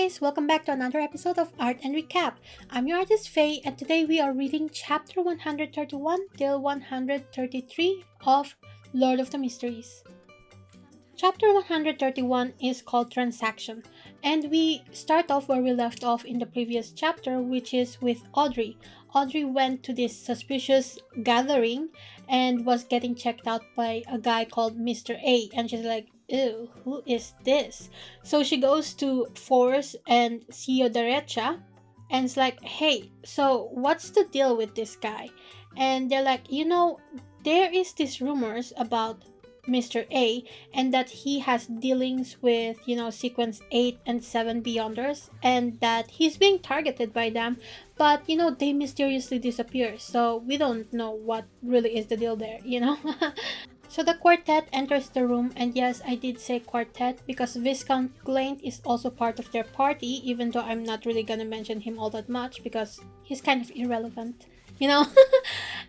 guys, welcome back to another episode of Art and Recap. I'm your artist Faye, and today we are reading chapter 131 till 133 of Lord of the Mysteries. Chapter 131 is called Transaction, and we start off where we left off in the previous chapter, which is with Audrey. Audrey went to this suspicious gathering and was getting checked out by a guy called Mr. A, and she's like, ew, who is this? So she goes to Force and Sio Derecha and it's like, hey, so what's the deal with this guy? And they're like, there is these rumors about Mr. A and that he has dealings with, sequence 8 and 7 Beyonders and that he's being targeted by them, but they mysteriously disappear, so we don't know what really is the deal there. So the quartet enters the room, and yes, I did say quartet because Viscount Klein is also part of their party, even though I'm not really gonna mention him all that much because he's kind of irrelevant,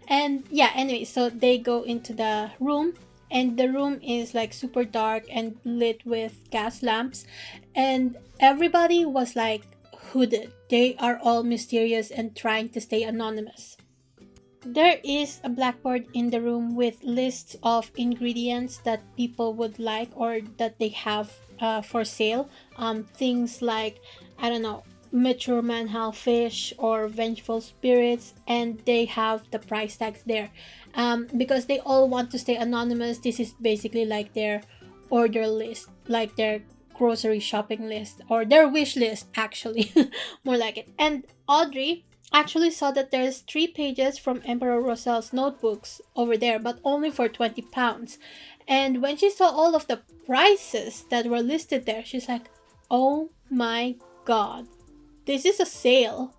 And yeah, anyway, so they go into the room, and the room is like super dark and lit with gas lamps, and everybody was like hooded. They are all mysterious and trying to stay anonymous. There is a blackboard in the room with lists of ingredients that people would like or that they have for sale. Things like, I don't know, mature manhal fish or vengeful spirits, and they have the price tags there. Because they all want to stay anonymous, this is basically like their order list, like their grocery shopping list or their wish list, actually. More like it. And Audrey actually saw that there's 3 pages from Emperor Roselle's notebooks over there, but only for 20 pounds. And when she saw all of the prices that were listed there, she's like, oh my god, this is a sale.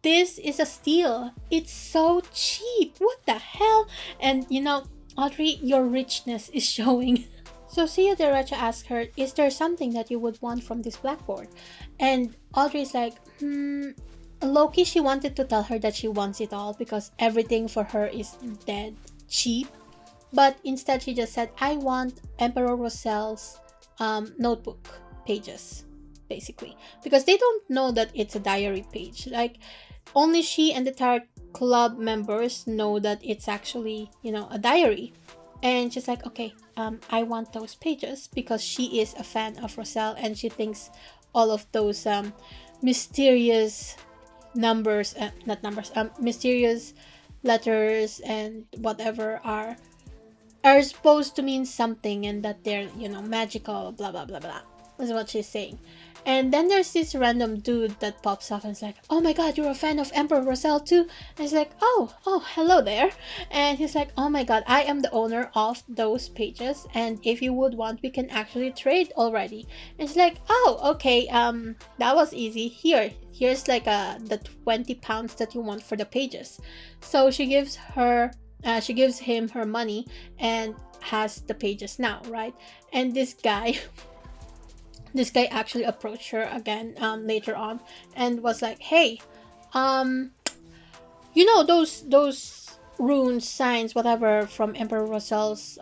This is a steal. It's so cheap. What the hell? And Audrey, your richness is showing. So Sia Derecha asked her, is there something that you would want from this blackboard? And Audrey's like, Loki, she wanted to tell her that she wants it all because everything for her is dead cheap. But instead she just said, I want Emperor Roselle's notebook pages, basically. Because they don't know that it's a diary page. Like, only she and the Tarot Club members know that it's actually, a diary. And she's like, okay, I want those pages because she is a fan of Roselle and she thinks all of those mysterious mysterious letters and whatever are supposed to mean something and that they're, magical, blah, blah, blah, blah. That's what she's saying. And then there's this random dude that pops up and is like, oh my god, you're a fan of Emperor Roselle too? And he's like, oh, hello there. And he's like, oh my god, I am the owner of those pages, and if you would want, we can actually trade already. And she's like, oh, okay, that was easy. Here's like the 20 pounds that you want for the pages. So she gives him her money and has the pages now, right? And this guy actually approached her again later on and was like, hey, those runes, signs, whatever from Emperor Roselle's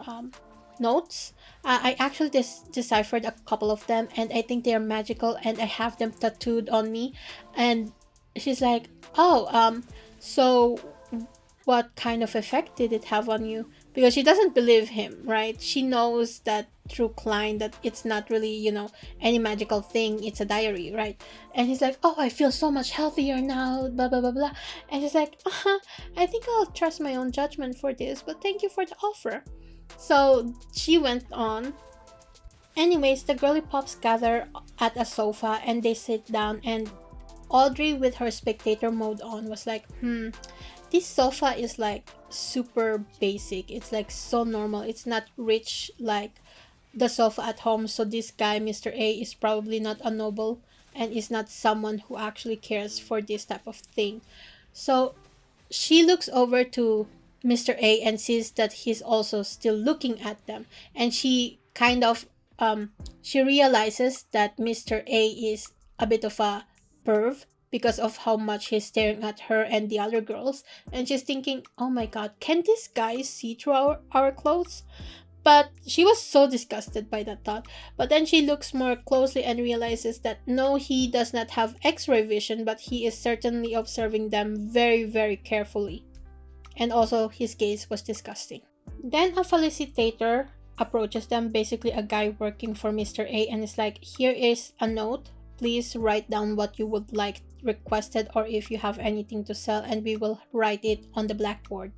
notes, I actually deciphered a couple of them and I think they are magical and I have them tattooed on me. And she's like, oh, so what kind of effect did it have on you? Because she doesn't believe him, right? She knows that through Klein that it's not really, any magical thing. It's a diary, right? And he's like, oh, I feel so much healthier now, blah, blah, blah, blah. And she's like, I think I'll trust my own judgment for this, but thank you for the offer. So she went on. Anyways, the girly pops gather at a sofa and they sit down, and Audrey, with her spectator mode on, was like, this sofa is like super basic. It's like so normal. It's not rich like the sofa at home. So this guy, Mr. A, is probably not a noble and is not someone who actually cares for this type of thing. So she looks over to Mr. A and sees that he's also still looking at them. And she kind of, she realizes that Mr. A is a bit of a perv because of how much he's staring at her and the other girls. And she's thinking, oh my god, can this guy see through our clothes? But she was so disgusted by that thought. But then she looks more closely and realizes that no, he does not have X-ray vision, but he is certainly observing them very, very carefully. And also, his gaze was disgusting. Then a felicitator approaches them, basically a guy working for Mr. A, and is like, here is a note. Please write down what you would like requested, or if you have anything to sell, and we will write it on the blackboard.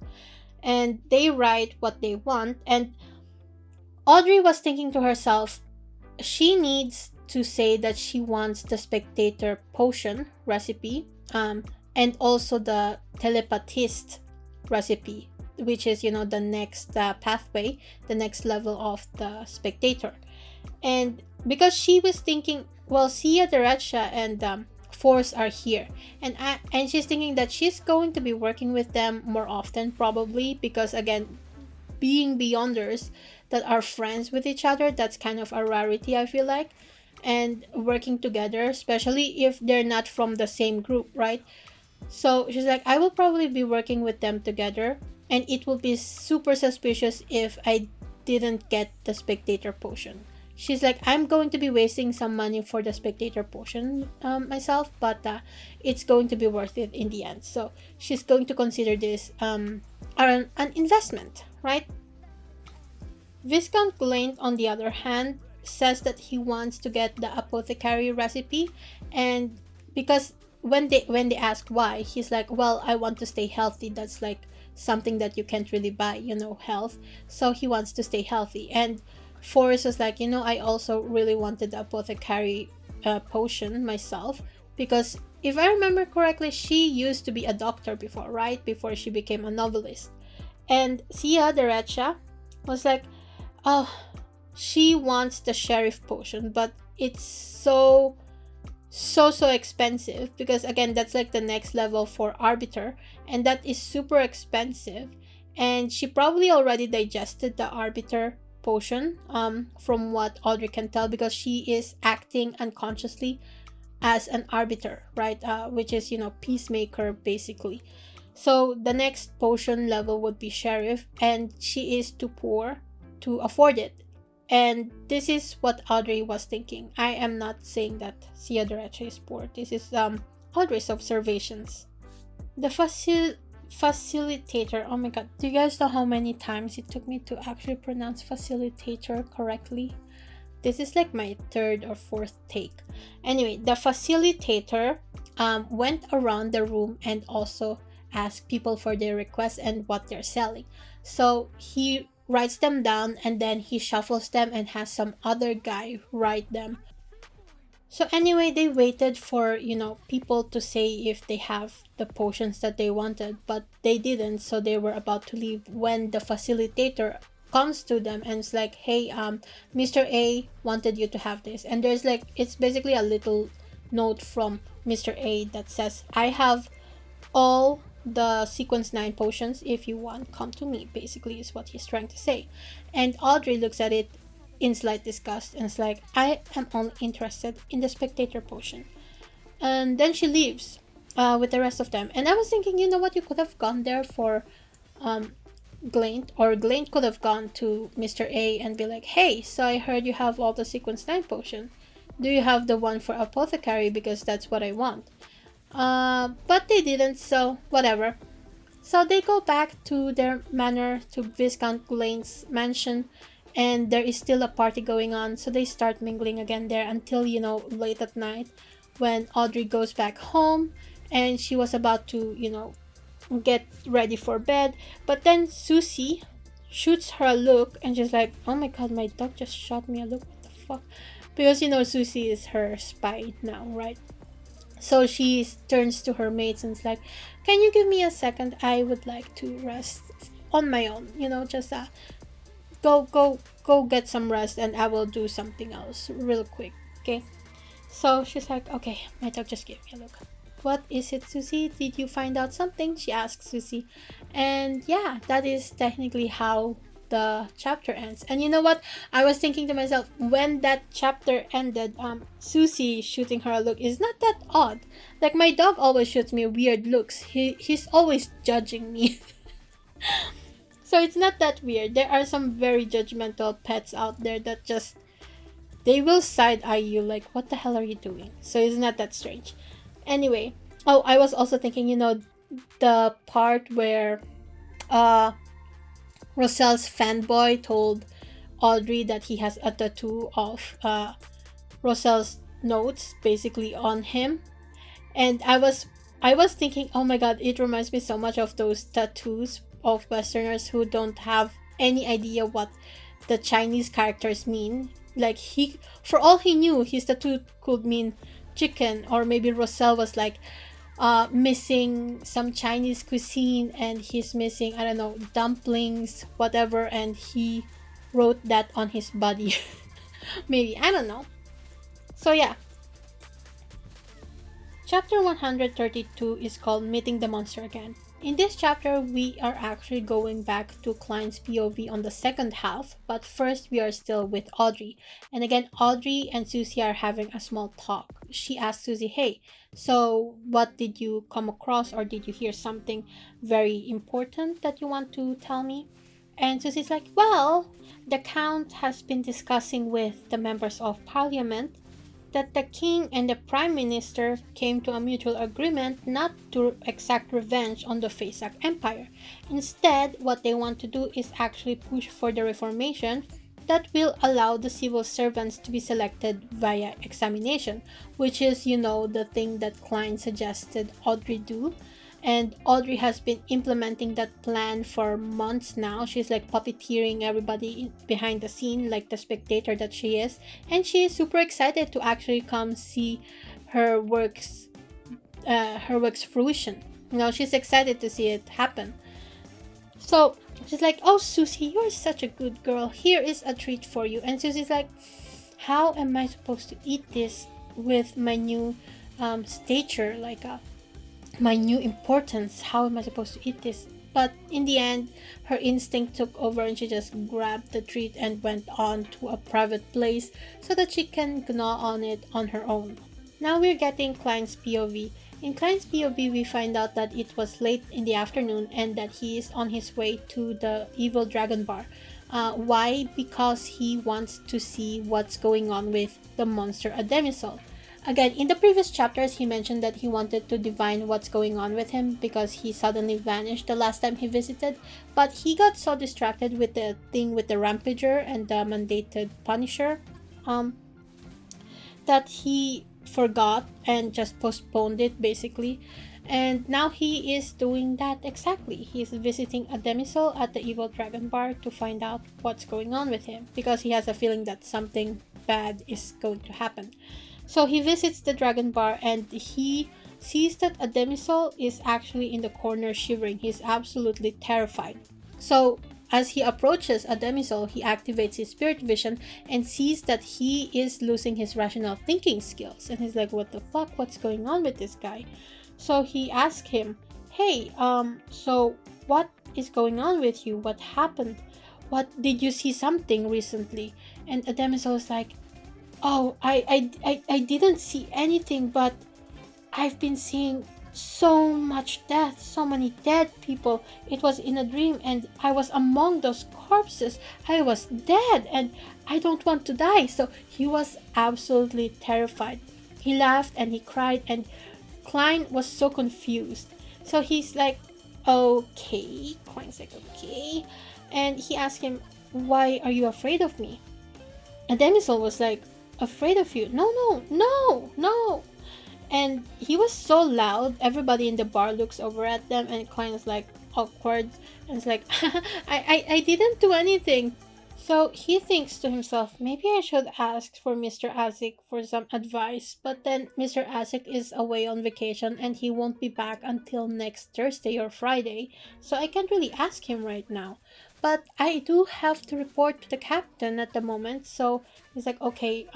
And they write what they want, and Audrey was thinking to herself, she needs to say that she wants the spectator potion recipe, and also the telepathist recipe, which is, the next pathway, the next level of the spectator. And because she was thinking, well, Sia, Derecha, and Force are here, and she's thinking that she's going to be working with them more often, probably, because again, being Beyonders that are friends with each other, that's kind of a rarity, I feel like. And working together, especially if they're not from the same group, right? So she's like, I will probably be working with them together, and it will be super suspicious if I didn't get the spectator potion. She's like, I'm going to be wasting some money for the spectator potion myself, but it's going to be worth it in the end. So she's going to consider this an investment, right? Viscount Klein, on the other hand, says that he wants to get the apothecary recipe, and because when they ask why, he's like, well, I want to stay healthy. That's like something that you can't really buy, health. So he wants to stay healthy. And Forrest was like, I also really wanted the apothecary potion myself, because if I remember correctly, she used to be a doctor before, right? Before she became a novelist. And Sia, Derecha, was like, oh, she wants the sheriff potion, but it's so expensive, because again, that's like the next level for arbiter, and that is super expensive. And she probably already digested the arbiter potion, from what Audrey can tell, because she is acting unconsciously as an arbiter, right? Which is, peacemaker, basically. So the next potion level would be sheriff, and she is too poor to afford it. And this is what Audrey was thinking. I am not saying that Sia Derecha is poor. This is Audrey's observations. The facilitator. Oh my god. Do you guys know how many times it took me to actually pronounce facilitator correctly? This is like my third or fourth take. Anyway, the facilitator went around the room and also asked people for their requests and what they're selling. So he writes them down, and then he shuffles them and has some other guy write them. So anyway, they waited for, people to say if they have the potions that they wanted, but they didn't, so they were about to leave when the facilitator comes to them and it's like, hey, Mr. A wanted you to have this. And there's like, it's basically a little note from Mr. A that says, I have all the sequence 9 potions. If you want, come to me, basically is what he's trying to say. And Audrey looks at it in slight disgust and is like, I am only interested in the spectator potion. And then she leaves with the rest of them. And I was thinking, you know what, you could have gone there for Glaint, or Glaint could have gone to Mr. A and be like, hey, so I heard you have all the sequence 9 potion. Do you have the one for apothecary, because that's what I want. But they didn't, so whatever. So they go back to their manor, to Viscount Glaint's mansion, and there is still a party going on, so they start mingling again there until, late at night, when Audrey goes back home, and she was about to, get ready for bed, but then Susie shoots her a look, and she's like, oh my god, my dog just shot me a look, what the fuck? Because, Susie is her spy now, right? So she turns to her mates and is like, can you give me a second? I would like to rest on my own, just go get some rest, and I will do something else real quick, okay? So she's like, okay, my dog just gave me a look. What is it, Susie? Did you find out something? She asks Susie. And yeah, that is technically how the chapter ends. And you know what? I was thinking to myself, when that chapter ended, Susie shooting her a look is not that odd. Like, my dog always shoots me weird looks. He's always judging me. So it's not that weird. There are some very judgmental pets out there that just they will side eye you like, what the hell are you doing? So it's not that strange. Anyway, oh, I was also thinking, the part where uh Roselle's fanboy told Audrey that he has a tattoo of Roselle's notes basically on him. And I was thinking, oh my god, it reminds me so much of those tattoos of Westerners who don't have any idea what the Chinese characters mean. Like, he, for all he knew, his tattoo could mean chicken, or maybe Roselle was like missing some Chinese cuisine and he's missing, I don't know, dumplings, whatever, and he wrote that on his body. Maybe, I don't know. So yeah, chapter 132 is called Meeting the Monster Again. In this chapter, we are actually going back to Klein's POV on the second half, but first we are still with Audrey. And again, Audrey and Susie are having a small talk. She asks Susie, hey, so what did you come across, or did you hear something very important that you want to tell me? And Susie's like, well, the Count has been discussing with the members of Parliament that the king and the prime minister came to a mutual agreement not to exact revenge on the Faesak Empire. Instead, what they want to do is actually push for the reformation that will allow the civil servants to be selected via examination, which is, the thing that Klein suggested Audrey do. And Audrey has been implementing that plan for months now. She's like puppeteering everybody behind the scene, like the spectator that she is. And she is super excited to actually come see her works fruition. She's excited to see it happen. So she's like, oh, Susie, you're such a good girl. Here is a treat for you. And Susie's like, how am I supposed to eat this with my new stature? Like, my new importance. How am I supposed to eat this? But in the end, her instinct took over and she just grabbed the treat and went on to a private place so that she can gnaw on it on her own. Now we're getting Klein's POV. In Klein's POV, we find out that it was late in the afternoon and that he is on his way to the evil dragon bar. Why? Because he wants to see what's going on with the monster Ademisol. Again, in the previous chapters, he mentioned that he wanted to divine what's going on with him because he suddenly vanished the last time he visited, but he got so distracted with the thing with the Rampager and the mandated Punisher that he forgot and just postponed it basically. And now he is doing that exactly. He's visiting Ademisol at the Evil Dragon Bar to find out what's going on with him because he has a feeling that something bad is going to happen. So he visits the dragon bar and he sees that Ademisol is actually in the corner shivering. He's absolutely terrified. So as he approaches Ademisol, he activates his spirit vision and sees that he is losing his rational thinking skills. And he's like, what the fuck? What's going on with this guy? So he asks him, hey, so what is going on with you? What happened? What did you see something recently? And Ademisol is like, oh, I didn't see anything, but I've been seeing so much death, so many dead people. It was in a dream and I was among those corpses. I was dead and I don't want to die. So he was absolutely terrified. He laughed and he cried and Klein was so confused. So he's like, okay. Klein's like, okay. And he asked him, why are you afraid of me? And Demisol was like, afraid of you? No. And he was so loud, everybody in the bar looks over at them and Klein is like awkward and it's like, I didn't do anything. So he thinks to himself, maybe I should ask for Mr. Asik for some advice, but then Mr. Asik is away on vacation and he won't be back until next Thursday or Friday, so I can't really ask him right now. But I do have to report to the captain at the moment, so he's like, okay,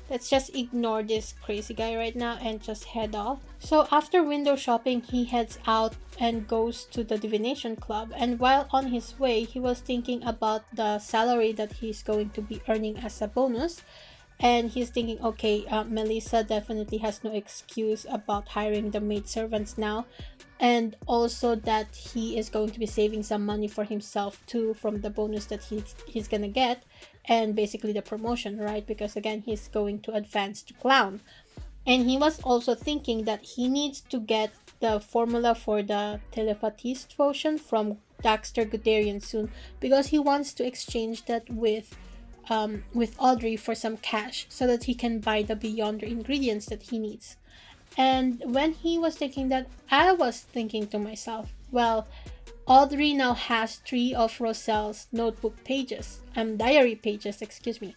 let's just ignore this crazy guy right now and just head off. So after window shopping, he heads out and goes to the divination club. And while on his way, he was thinking about the salary that he's going to be earning as a bonus. And he's thinking, okay, Melissa definitely has no excuse about hiring the maid servants now, and also that he is going to be saving some money for himself too from the bonus that he's gonna get, and basically the promotion, right? Because again, he's going to advance to clown. And he was also thinking that he needs to get the formula for the telepathist potion from Dexter Guderian soon, because he wants to exchange that with Audrey for some cash so that he can buy the Beyonder ingredients that he needs. And when he was thinking that, I was thinking to myself, well, Audrey now has 3 of Roselle's notebook pages, diary pages, excuse me.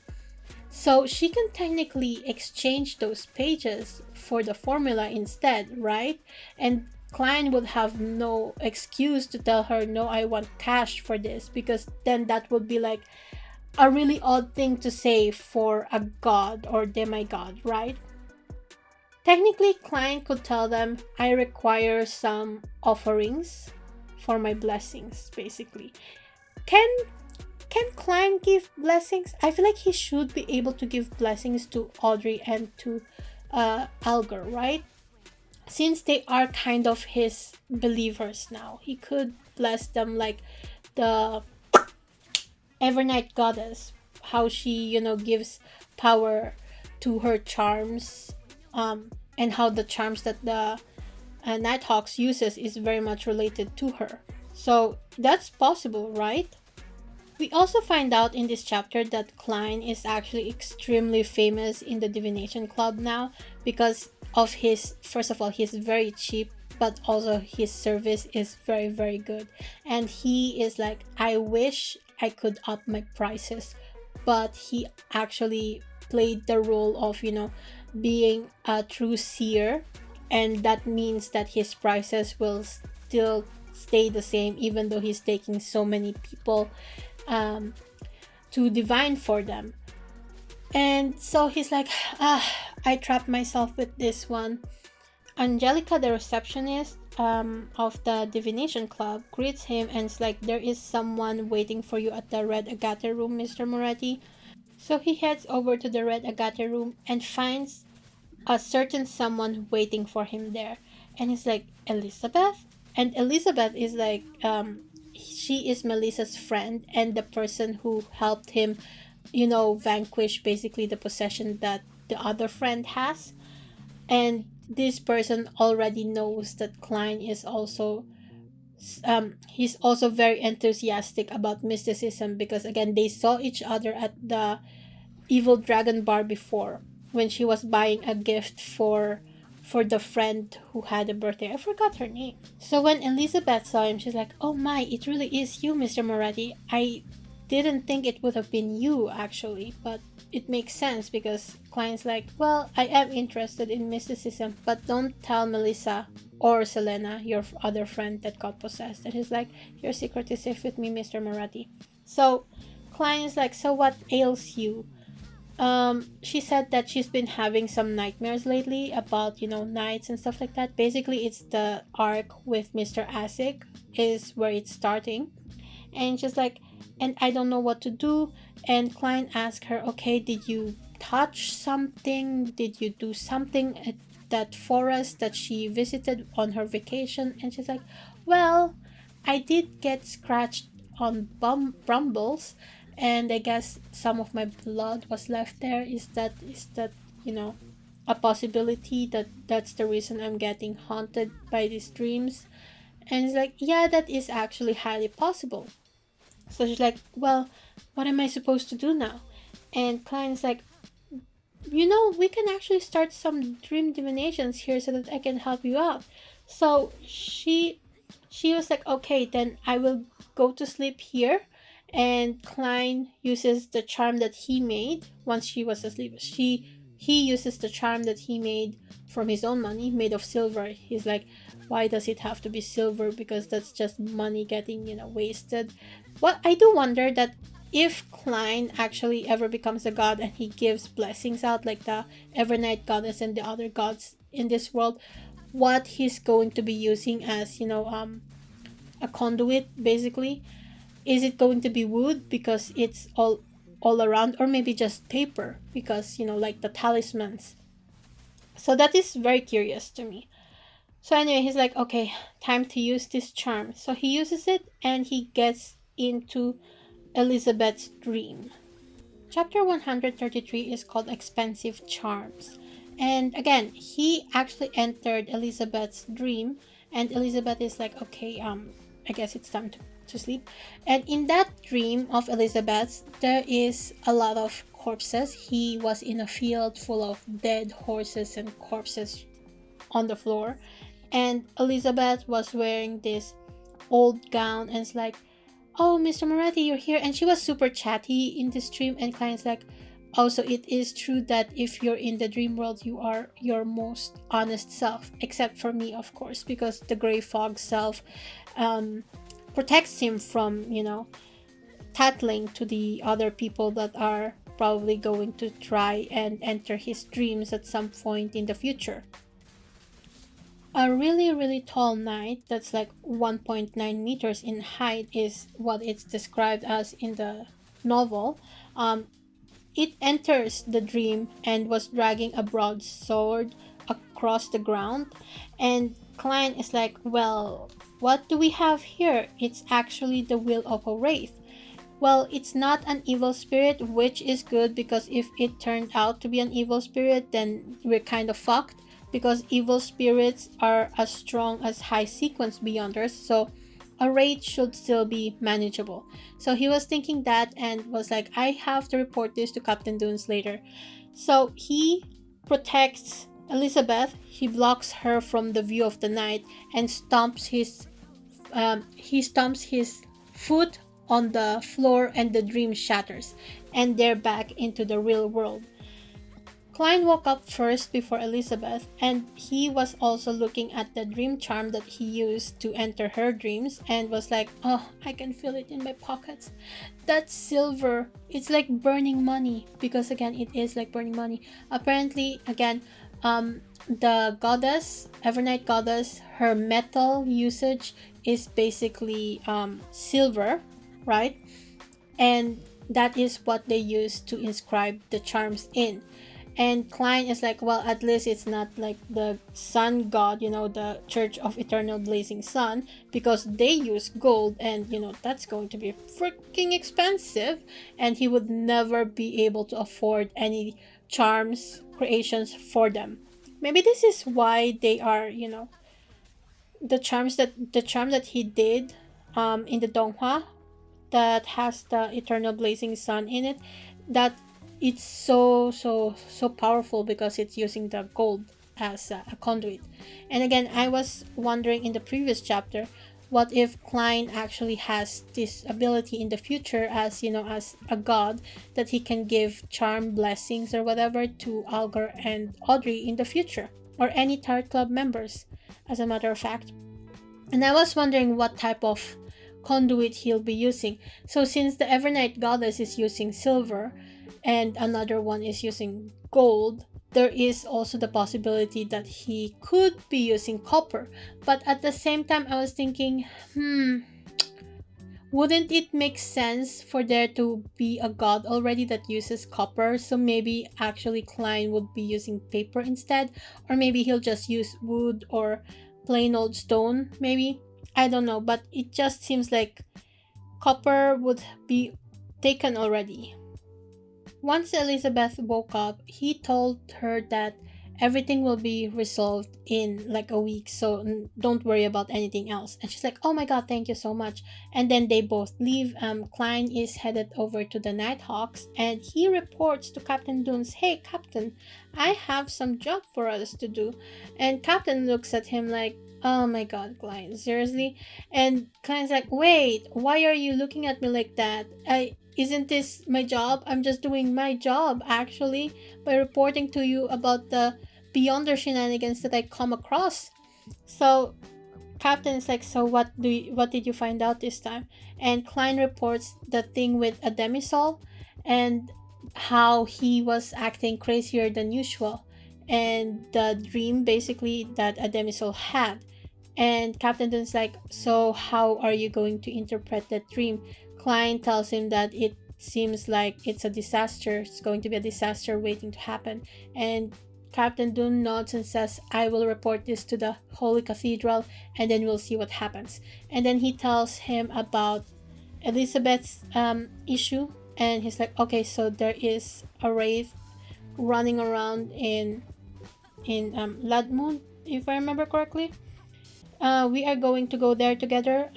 So she can technically exchange those pages for the formula instead, right? And Klein would have no excuse to tell her, no, I want cash for this, because then that would be like a really odd thing to say for a god or demigod, right? Technically, Klein could tell them, I require some offerings for my blessings, basically. Can Klein give blessings? I feel like he should be able to give blessings to Audrey and to Alger, right? Since they are kind of his believers now, he could bless them like the Evernight goddess, how she, gives power to her charms, and how the charms that the Nighthawks uses is very much related to her. So that's possible, right? We also find out in this chapter that Klein is actually extremely famous in the Divination Club now because of his, first of all, he's very cheap, but also his service is very, very good. And he is like, I wish I could up my prices, but he actually played the role of, being a true seer, and that means that his prices will still stay the same even though he's taking so many people to divine for them. And so he's like, I trapped myself with this one. Angelica, the receptionist of the Divination Club, greets him and is like, there is someone waiting for you at the Red Agate room, Mr. Moretti. So he heads over to the Red Agate room and finds a certain someone waiting for him there. And he's like, Elizabeth? And Elizabeth is like, she is Melissa's friend and the person who helped him, vanquish basically the possession that the other friend has. And this person already knows that Klein is also he's also very enthusiastic about mysticism, because again, they saw each other at the Evil Dragon bar before when she was buying a gift for the friend who had a birthday. I forgot her name. So when Elizabeth saw him, she's like, oh my, it really is you, Mr. Moretti. I didn't think it would have been you, actually, but it makes sense because Klein's like, well, I am interested in mysticism, but don't tell Melissa or Selena, your other friend that got possessed. And he's like, your secret is safe with me, Mr. Moretti. So Klein is like, so what ails you? She said that she's been having some nightmares lately about, nights and stuff like that. Basically, it's the arc with Mr. Asic is where it's starting. And she's like, and I don't know what to do. And Klein asked her, okay, did you touch something? Did you do something at that forest that she visited on her vacation? And she's like, well, I did get scratched on brambles, and I guess some of my blood was left there. Is that a possibility that's the reason I'm getting haunted by these dreams? And it's like, yeah, that is actually highly possible. So she's like, well, what am I supposed to do now? And Klein's like, we can actually start some dream divinations here so that I can help you out. So she was like, okay, then I will go to sleep here. And Klein uses the charm that he made once she was asleep. He uses the charm that he made from his own money, made of silver. He's like, why does it have to be silver? Because that's just money getting, wasted. But I do wonder that if Klein actually ever becomes a god and he gives blessings out like the Evernight goddess and the other gods in this world, what he's going to be using as, a conduit, basically. Is it going to be wood because it's all all around, or maybe just paper, because like the talismans. So that is very curious to me. So anyway, he's like, okay, time to use this charm. So he uses it and he gets into Elizabeth's dream. Chapter 133 is called Expensive Charms. And again, he actually entered Elizabeth's dream, and Elizabeth is like, okay, I guess it's time to sleep. And in that dream of Elizabeth's, there is a lot of corpses. He was in a field full of dead horses and corpses on the floor. And Elizabeth was wearing this old gown, and it's like, oh, Mr. Moretti, you're here. And she was super chatty in this dream, and Klein's like, oh, so it is true that if you're in the dream world, you are your most honest self, except for me, of course, because the gray fog self protects him from, tattling to the other people that are probably going to try and enter his dreams at some point in the future. A really, really tall knight that's like 1.9 meters in height is what it's described as in the novel. It enters the dream and was dragging a broadsword across the ground. And Klein is like, well, what do we have here? It's actually the will of a wraith. Well, it's not an evil spirit, which is good, because if it turned out to be an evil spirit, then we're kind of fucked, because evil spirits are as strong as high sequence beyonders, so a raid should still be manageable. So he was thinking that and was like, I have to report this to Captain Dunes later. So he protects Elizabeth, he blocks her from the view of the night, and stomps his foot on the floor, and the dream shatters, and they're back into the real world. Klein woke up first before Elizabeth, and he was also looking at the dream charm that he used to enter her dreams, and was like, oh, I can feel it in my pockets. That's silver. It's like burning money, because again, it is like burning money. Apparently, again, the goddess, Evernight goddess, her metal usage is basically silver, right? And that is what they use to inscribe the charms in. And Klein is like, well, at least it's not like the sun god, the Church of Eternal Blazing Sun, because they use gold, and that's going to be freaking expensive, and he would never be able to afford any charms creations for them. Maybe this is why they are, the charm that he did in the donghua, that has the Eternal Blazing Sun in it, that it's so powerful, because it's using the gold as a conduit. And again, I was wondering in the previous chapter, what if Klein actually has this ability in the future as as a god, that he can give charm blessings or whatever to Algar and Audrey in the future, or any Tarot Club members, as a matter of fact. And I was wondering what type of conduit he'll be using. So since the Evernight goddess is using silver, and another one is using gold, there is also the possibility that he could be using copper. But at the same time, I was thinking, wouldn't it make sense for there to be a god already that uses copper? So maybe actually Klein would be using paper instead, or maybe he'll just use wood or plain old stone, maybe. I don't know, but it just seems like copper would be taken already. Once Elizabeth woke up, he told her that everything will be resolved in like a week, so don't worry about anything else. And she's like, oh my god, thank you so much. And then they both leave. Klein is headed over to the Nighthawks, and he reports to Captain Dunes, hey Captain, I have some job for us to do. And Captain looks at him like, oh my god, Klein, seriously? And Klein's like, wait, why are you looking at me like that? Isn't this my job? I'm just doing my job, actually, by reporting to you about the Beyonder shenanigans that I come across. So Captain is like, so what did you find out this time? And Klein reports the thing with a demisol, and how he was acting crazier than usual, and the dream basically that a demisol had. And Captain Dun's like, so how are you going to interpret that dream? Klein tells him that it seems like it's a disaster. It's going to be a disaster waiting to happen. And Captain Dune nods and says, I will report this to the Holy Cathedral and then we'll see what happens. And then he tells him about Elizabeth's issue, and he's like, okay, so there is a wraith running around in Ladmoon, if I remember correctly. We are going to go there together.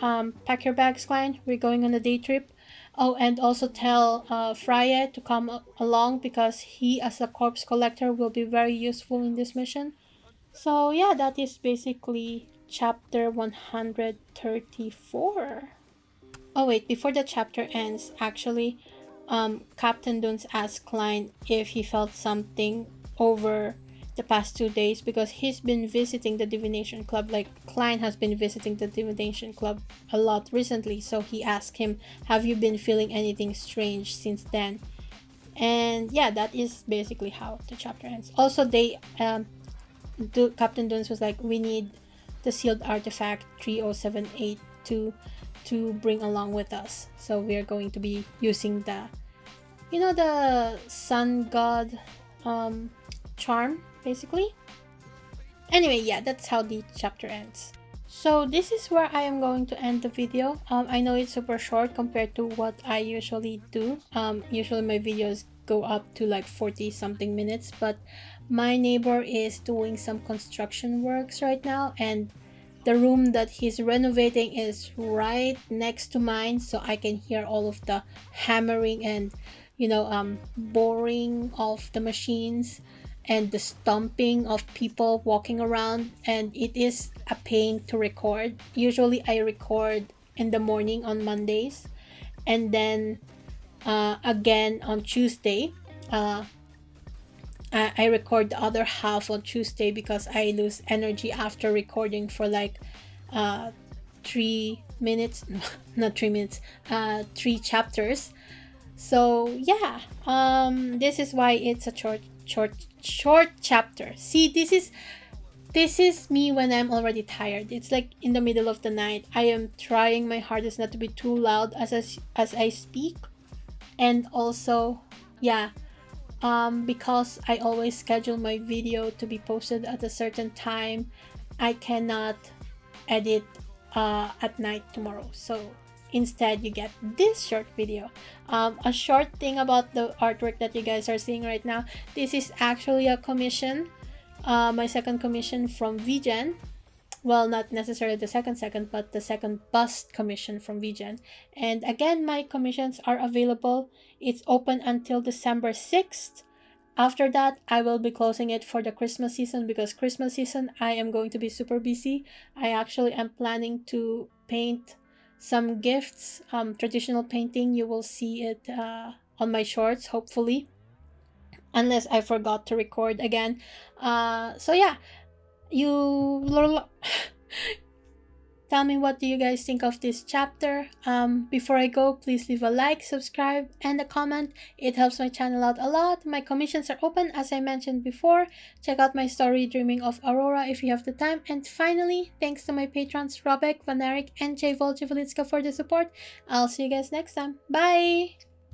Pack your bags, Klein. We're going on a day trip. Oh, and also tell Freya to come along because he, as a corpse collector, will be very useful in this mission. So yeah, that is basically chapter 134. Oh wait, before the chapter ends, actually, Captain Dunes asked Klein if he felt something over the past 2 days because he's been visiting the divination club. Like, Klein has been visiting the divination club a lot recently, so he asked him, have you been feeling anything strange since then? And yeah, that is basically how the chapter ends. Also, Captain Dunes was like, we need the sealed artifact 3078 to bring along with us. So we're going to be using the sun god charm, basically. Anyway, yeah, that's how the chapter ends. So this is where I am going to end the video. I know it's super short compared to what I usually do. Usually my videos go up to like 40 something minutes, but my neighbor is doing some construction works right now, and the room that he's renovating is right next to mine, so I can hear all of the hammering and boring of the machines and the stomping of people walking around, and it is a pain to record. Usually I record in the morning on Mondays, and then again on Tuesday. I record the other half on Tuesday because I lose energy after recording for like 3 minutes, no, not 3 minutes, 3 chapters. So yeah, this is why it's a short chapter. See, this is me when I'm already tired. It's like in the middle of the night. I am trying my hardest not to be too loud as I speak, and also, yeah. Because I always schedule my video to be posted at a certain time, I cannot edit at night tomorrow. So instead, you get this short video. A short thing about the artwork that you guys are seeing right now. This is actually a commission, my second commission from VGen. Well, not necessarily the second, but the second bust commission from VGen. And again, my commissions are available. It's open until December 6th. After that, I will be closing it for the Christmas season because Christmas season, I am going to be super busy. I actually am planning to paint some gifts, traditional painting. You will see it on my shorts, hopefully. Unless I forgot to record again. So yeah. Tell me, what do you guys think of this chapter? Before I go, please leave a like, subscribe, and a comment. It helps my channel out a lot. My commissions are open, as I mentioned before. Check out my story, Dreaming of Aurora, if you have the time. And finally, thanks to my patrons, Robek, Vanarik, and J. Voljevelitska for the support. I'll see you guys next time. Bye!